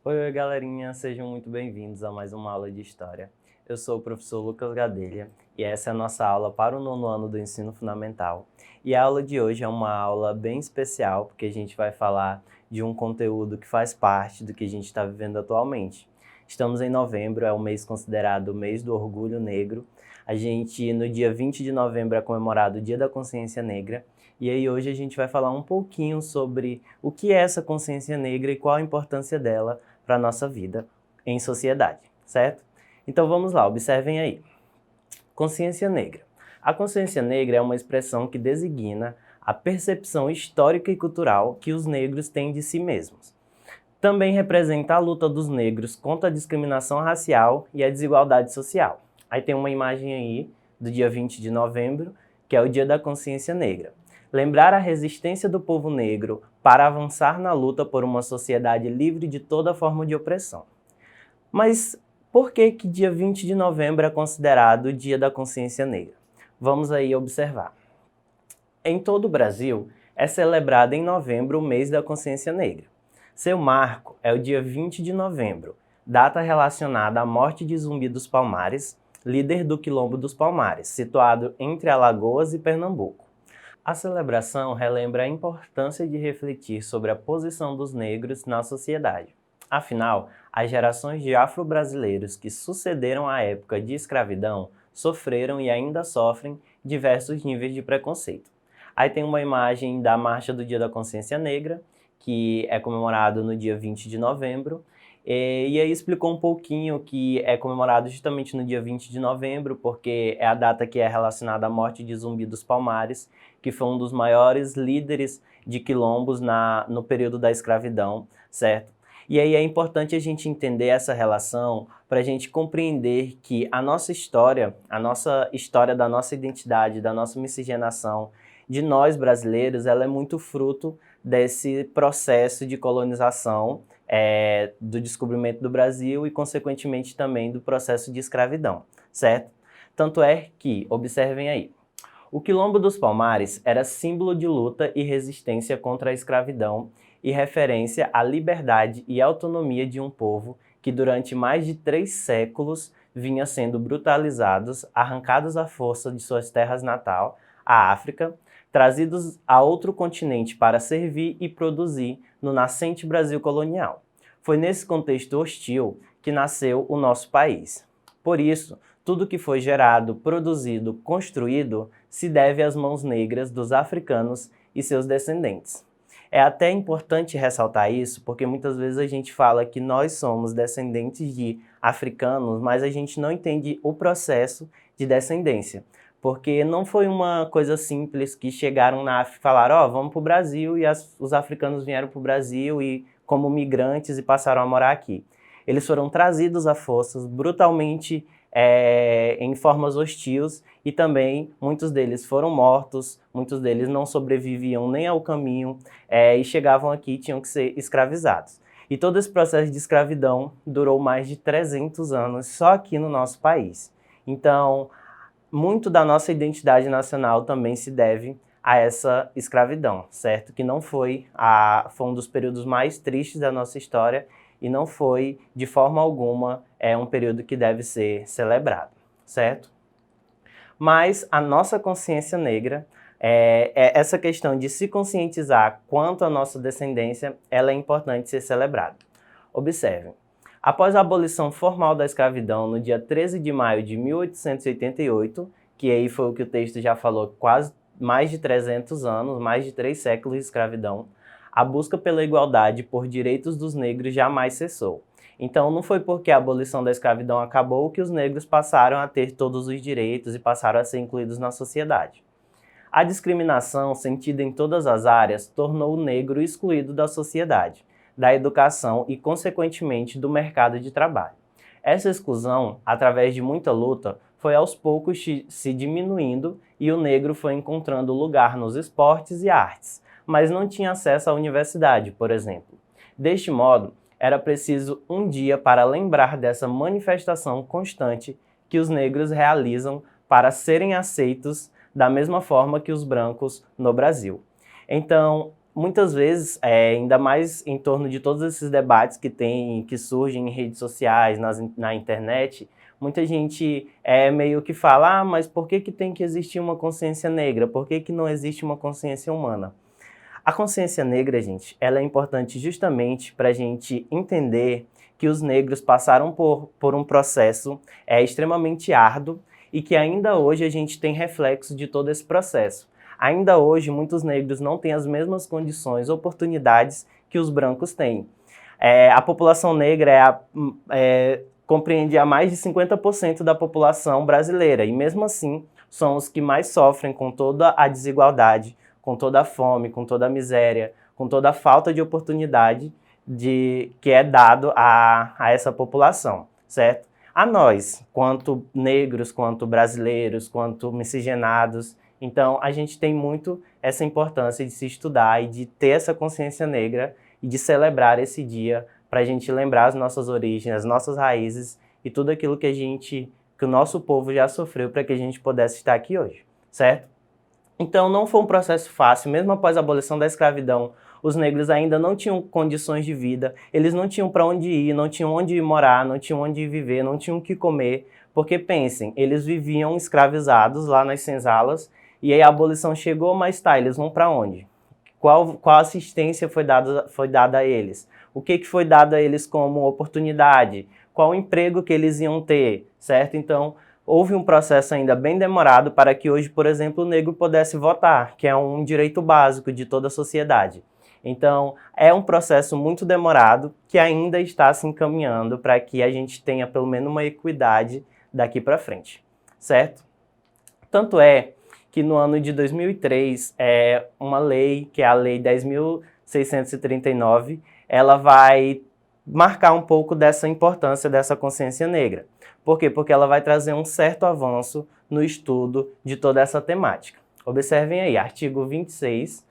Oi, galerinha, sejam muito bem-vindos a mais uma aula de História. Eu sou o professor Lucas Gadelha e essa é a nossa aula para o nono ano do ensino fundamental. E a aula de hoje é uma aula bem especial porque a gente vai falar de um conteúdo que faz parte do que a gente está vivendo atualmente. Estamos em novembro, é o mês considerado o mês do Orgulho Negro. A gente, no dia 20 de novembro, é comemorado o Dia da Consciência Negra. E aí hoje a gente vai falar um pouquinho sobre o que é essa consciência negra e qual a importância dela para a nossa vida em sociedade, certo? Então vamos lá, observem aí. Consciência negra. A consciência negra é uma expressão que designa a percepção histórica e cultural que os negros têm de si mesmos. Também representa a luta dos negros contra a discriminação racial e a desigualdade social. Aí tem uma imagem aí do dia 20 de novembro, que é o Dia da Consciência Negra. Lembrar a resistência do povo negro para avançar na luta por uma sociedade livre de toda forma de opressão. Mas por que dia 20 de novembro é considerado o Dia da Consciência Negra? Vamos aí observar. Em todo o Brasil, é celebrado em novembro o mês da consciência negra. Seu marco é o dia 20 de novembro, data relacionada à morte de Zumbi dos Palmares, líder do Quilombo dos Palmares, situado entre Alagoas e Pernambuco. A celebração relembra a importância de refletir sobre a posição dos negros na sociedade. Afinal, as gerações de afro-brasileiros que sucederam à época de escravidão sofreram e ainda sofrem diversos níveis de preconceito. Aí tem uma imagem da Marcha do Dia da Consciência Negra, que é comemorado no dia 20 de novembro, e aí explicou um pouquinho que é comemorado justamente no dia 20 de novembro, porque é a data que é relacionada à morte de Zumbi dos Palmares, que foi um dos maiores líderes de quilombos no período da escravidão, certo? E aí é importante a gente entender essa relação para a gente compreender que a nossa história da nossa identidade, da nossa miscigenação, de nós brasileiros, ela é muito fruto desse processo de colonização, do descobrimento do Brasil e, consequentemente, também do processo de escravidão, certo? Tanto é que, observem aí, o Quilombo dos Palmares era símbolo de luta e resistência contra a escravidão e referência à liberdade e autonomia de um povo que durante mais de 3 séculos vinha sendo brutalizados, arrancados à força de suas terras natal, a África, trazidos a outro continente para servir e produzir no nascente Brasil colonial. Foi nesse contexto hostil que nasceu o nosso país. Por isso, tudo que foi gerado, produzido, construído, se deve às mãos negras dos africanos e seus descendentes. É até importante ressaltar isso, porque muitas vezes a gente fala que nós somos descendentes de africanos, mas a gente não entende o processo de descendência. Porque não foi uma coisa simples que chegaram na África e falaram, vamos para o Brasil, e os africanos vieram para o Brasil e como migrantes e passaram a morar aqui. Eles foram trazidos a forças, brutalmente, em formas hostis, e também muitos deles foram mortos, muitos deles não sobreviviam nem ao caminho, e chegavam aqui e tinham que ser escravizados. E todo esse processo de escravidão durou mais de 300 anos só aqui no nosso país. Então, muito da nossa identidade nacional também se deve a essa escravidão, certo? Que não foi um dos períodos mais tristes da nossa história e não foi, de forma alguma, um período que deve ser celebrado, certo? Mas a nossa consciência negra, essa questão de se conscientizar quanto à nossa descendência, ela é importante ser celebrada. Observem. Após a abolição formal da escravidão, no dia 13 de maio de 1888, que aí foi o que o texto já falou, quase mais de 300 anos, mais de 3 séculos de escravidão, a busca pela igualdade por direitos dos negros jamais cessou. Então não foi porque a abolição da escravidão acabou que os negros passaram a ter todos os direitos e passaram a ser incluídos na sociedade. A discriminação, sentida em todas as áreas, tornou o negro excluído da sociedade, da educação e, consequentemente, do mercado de trabalho. Essa exclusão, através de muita luta, foi aos poucos se diminuindo e o negro foi encontrando lugar nos esportes e artes, mas não tinha acesso à universidade, por exemplo. Deste modo, era preciso um dia para lembrar dessa manifestação constante que os negros realizam para serem aceitos da mesma forma que os brancos no Brasil. Então, muitas vezes, ainda mais em torno de todos esses debates que surgem em redes sociais, na internet, muita gente meio que fala, mas por que tem que existir uma consciência negra? Por que não existe uma consciência humana? A consciência negra, gente, ela é importante justamente para a gente entender que os negros passaram por um processo extremamente árduo e que ainda hoje a gente tem reflexo de todo esse processo. Ainda hoje, muitos negros não têm as mesmas condições, oportunidades que os brancos têm. A população negra compreende a mais de 50% da população brasileira e, mesmo assim, são os que mais sofrem com toda a desigualdade, com toda a fome, com toda a miséria, com toda a falta de oportunidade que é dado a essa população, certo? A nós, quanto negros, quanto brasileiros, quanto miscigenados, então a gente tem muito essa importância de se estudar e de ter essa consciência negra e de celebrar esse dia para a gente lembrar as nossas origens, as nossas raízes e tudo aquilo que o nosso povo já sofreu para que a gente pudesse estar aqui hoje, certo? Então não foi um processo fácil, mesmo após a abolição da escravidão, os negros ainda não tinham condições de vida, eles não tinham para onde ir, não tinham onde morar, não tinham onde viver, não tinham o que comer, porque pensem, eles viviam escravizados lá nas senzalas e aí a abolição chegou, mas tá, eles vão para onde? Qual assistência foi dada a eles? O que foi dado a eles como oportunidade? Qual o emprego que eles iam ter, certo? Então, houve um processo ainda bem demorado para que hoje, por exemplo, o negro pudesse votar, que é um direito básico de toda a sociedade. Então, é um processo muito demorado que ainda está se encaminhando para que a gente tenha pelo menos uma equidade daqui para frente, certo? Tanto é que no ano de 2003, uma lei, que é a Lei 10.639, ela vai marcar um pouco dessa importância dessa consciência negra. Por quê? Porque ela vai trazer um certo avanço no estudo de toda essa temática. Observem aí, artigo 26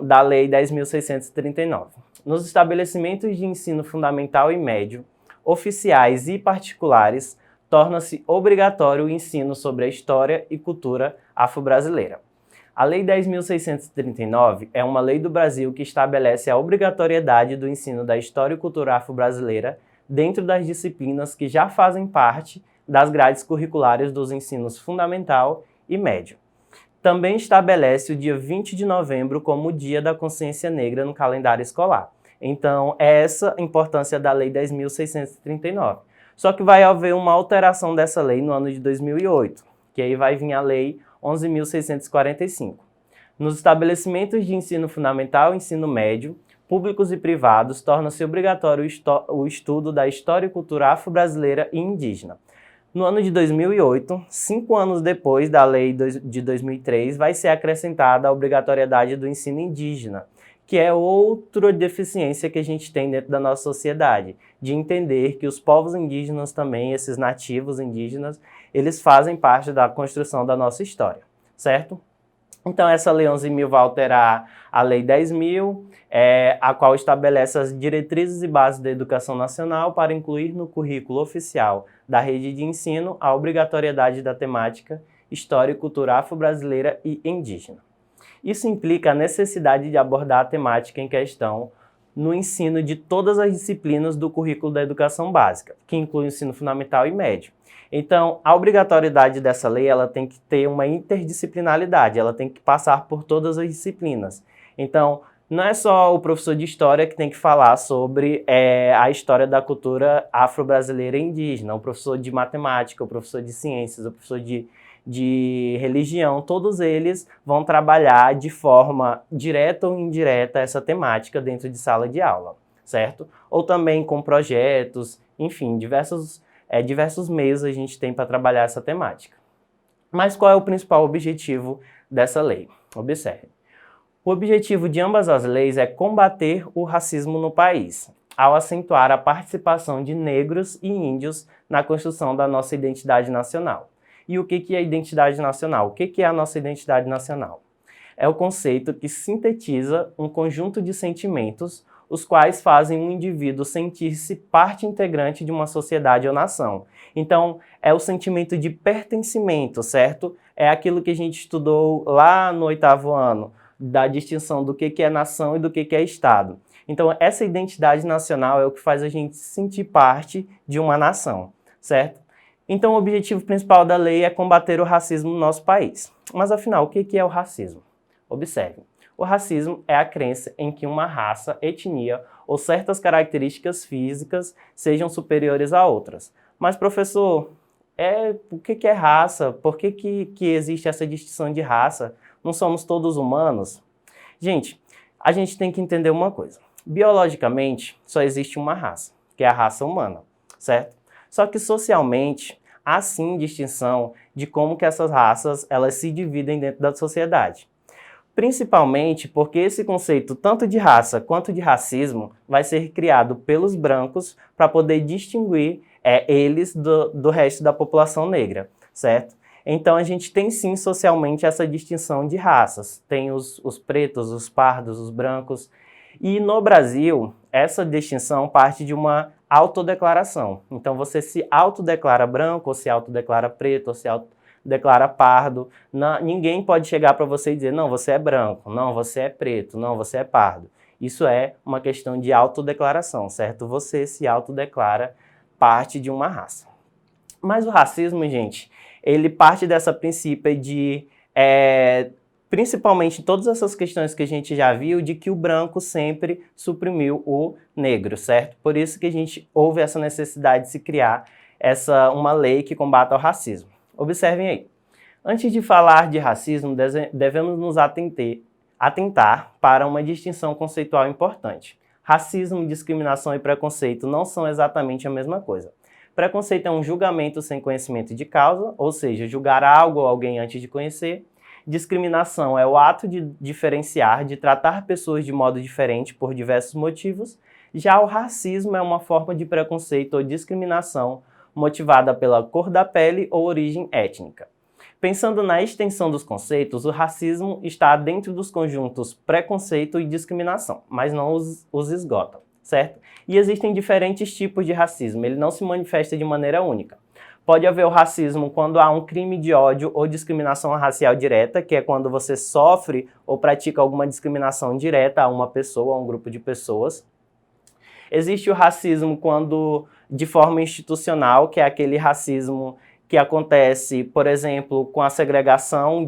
da Lei 10.639. Nos estabelecimentos de ensino fundamental e médio, oficiais e particulares, torna-se obrigatório o ensino sobre a história e cultura afro-brasileira. A Lei 10.639 é uma lei do Brasil que estabelece a obrigatoriedade do ensino da história e cultura afro-brasileira dentro das disciplinas que já fazem parte das grades curriculares dos ensinos fundamental e médio. Também estabelece o dia 20 de novembro como o Dia da Consciência Negra no calendário escolar. Então, é essa a importância da Lei 10.639. Só que vai haver uma alteração dessa lei no ano de 2008, que aí vai vir a Lei 11.645. Nos estabelecimentos de ensino fundamental e ensino médio, públicos e privados, torna-se obrigatório o estudo da história e cultura afro-brasileira e indígena. No ano de 2008, 5 anos depois da Lei de 2003, vai ser acrescentada a obrigatoriedade do ensino indígena, que é outra deficiência que a gente tem dentro da nossa sociedade, de entender que os povos indígenas também, esses nativos indígenas, eles fazem parte da construção da nossa história, certo? Então, essa Lei 11.000 vai alterar a Lei 10.000, a qual estabelece as diretrizes e bases da educação nacional para incluir no currículo oficial da rede de ensino a obrigatoriedade da temática História e Cultura Afro-Brasileira e Indígena. Isso implica a necessidade de abordar a temática em questão no ensino de todas as disciplinas do currículo da educação básica, que inclui o ensino fundamental e médio. Então, a obrigatoriedade dessa lei ela tem que ter uma interdisciplinaridade, ela tem que passar por todas as disciplinas. Então, não é só o professor de história que tem que falar sobre a história da cultura afro-brasileira e indígena, o professor de matemática, o professor de ciências, o professor de religião, todos eles vão trabalhar de forma direta ou indireta essa temática dentro de sala de aula, certo? Ou também com projetos, enfim, diversos meios a gente tem para trabalhar essa temática. Mas qual é o principal objetivo dessa lei? Observe. O objetivo de ambas as leis é combater o racismo no país, ao acentuar a participação de negros e índios na construção da nossa identidade nacional. E o que é identidade nacional? O que é a nossa identidade nacional? É o conceito que sintetiza um conjunto de sentimentos, os quais fazem um indivíduo sentir-se parte integrante de uma sociedade ou nação. Então, é o sentimento de pertencimento, certo? É aquilo que a gente estudou lá no 8º ano da distinção do que é nação e do que é Estado. Então, essa identidade nacional é o que faz a gente se sentir parte de uma nação, certo? Então, o objetivo principal da lei é combater o racismo no nosso país. Mas, afinal, o que é o racismo? Observe. O racismo é a crença em que uma raça, etnia ou certas características físicas sejam superiores a outras. Mas, professor, o que é raça? Por que existe essa distinção de raça? Não somos todos humanos? Gente, a gente tem que entender uma coisa. Biologicamente, só existe uma raça, que é a raça humana, certo? Só que socialmente, há sim distinção de como que essas raças elas se dividem dentro da sociedade. Principalmente porque esse conceito tanto de raça quanto de racismo vai ser criado pelos brancos para poder distinguir eles do resto da população negra, certo? Então a gente tem sim socialmente essa distinção de raças. Tem os pretos, os pardos, os brancos. E no Brasil, essa distinção parte de uma autodeclaração. Então você se autodeclara branco, ou se autodeclara preto, ou se autodeclara pardo. Ninguém pode chegar para você e dizer, não, você é branco, não, você é preto, não, você é pardo. Isso é uma questão de autodeclaração, certo? Você se autodeclara parte de uma raça. Mas o racismo, gente, ele parte dessa princípio de, principalmente todas essas questões que a gente já viu, de que o branco sempre suprimiu o negro, certo? Por isso que houve essa necessidade de se criar uma lei que combata o racismo. Observem aí. Antes de falar de racismo, devemos nos atentar para uma distinção conceitual importante. Racismo, discriminação e preconceito não são exatamente a mesma coisa. Preconceito é um julgamento sem conhecimento de causa, ou seja, julgar algo ou alguém antes de conhecer. Discriminação é o ato de diferenciar, de tratar pessoas de modo diferente por diversos motivos. Já o racismo é uma forma de preconceito ou discriminação motivada pela cor da pele ou origem étnica. Pensando na extensão dos conceitos, o racismo está dentro dos conjuntos preconceito e discriminação, mas não os esgota, certo? E existem diferentes tipos de racismo, ele não se manifesta de maneira única. Pode haver o racismo quando há um crime de ódio ou discriminação racial direta, que é quando você sofre ou pratica alguma discriminação direta a uma pessoa, a um grupo de pessoas. Existe o racismo quando de forma institucional, que é aquele racismo que acontece, por exemplo, com a segregação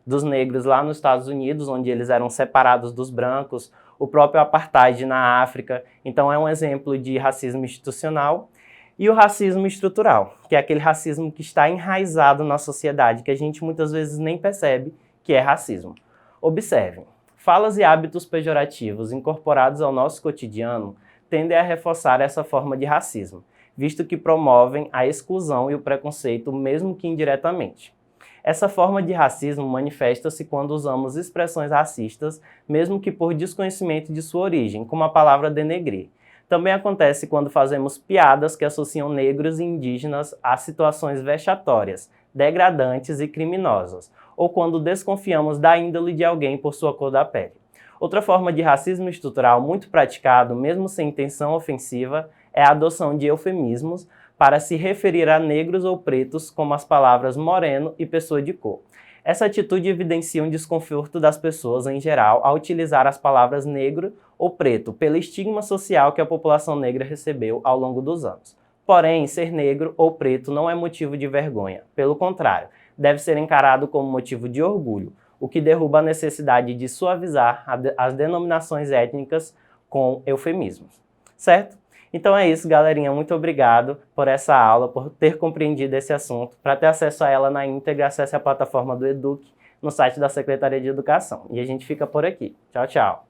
dos negros lá nos Estados Unidos, onde eles eram separados dos brancos, o próprio apartheid na África. Então é um exemplo de racismo institucional. E o racismo estrutural, que é aquele racismo que está enraizado na sociedade, que a gente muitas vezes nem percebe que é racismo. Observem, falas e hábitos pejorativos incorporados ao nosso cotidiano tendem a reforçar essa forma de racismo, visto que promovem a exclusão e o preconceito, mesmo que indiretamente. Essa forma de racismo manifesta-se quando usamos expressões racistas, mesmo que por desconhecimento de sua origem, como a palavra denegrir. Também acontece quando fazemos piadas que associam negros e indígenas a situações vexatórias, degradantes e criminosas, ou quando desconfiamos da índole de alguém por sua cor da pele. Outra forma de racismo estrutural muito praticado, mesmo sem intenção ofensiva, é a adoção de eufemismos para se referir a negros ou pretos, como as palavras moreno e pessoa de cor. Essa atitude evidencia um desconforto das pessoas em geral ao utilizar as palavras negro ou preto, pelo estigma social que a população negra recebeu ao longo dos anos. Porém, ser negro ou preto não é motivo de vergonha. Pelo contrário, deve ser encarado como motivo de orgulho, o que derruba a necessidade de suavizar as denominações étnicas com eufemismos. Certo? Então é isso, galerinha. Muito obrigado por essa aula, por ter compreendido esse assunto. Para ter acesso a ela na íntegra, acesse a plataforma do Eduque no site da Secretaria de Educação. E a gente fica por aqui. Tchau, tchau.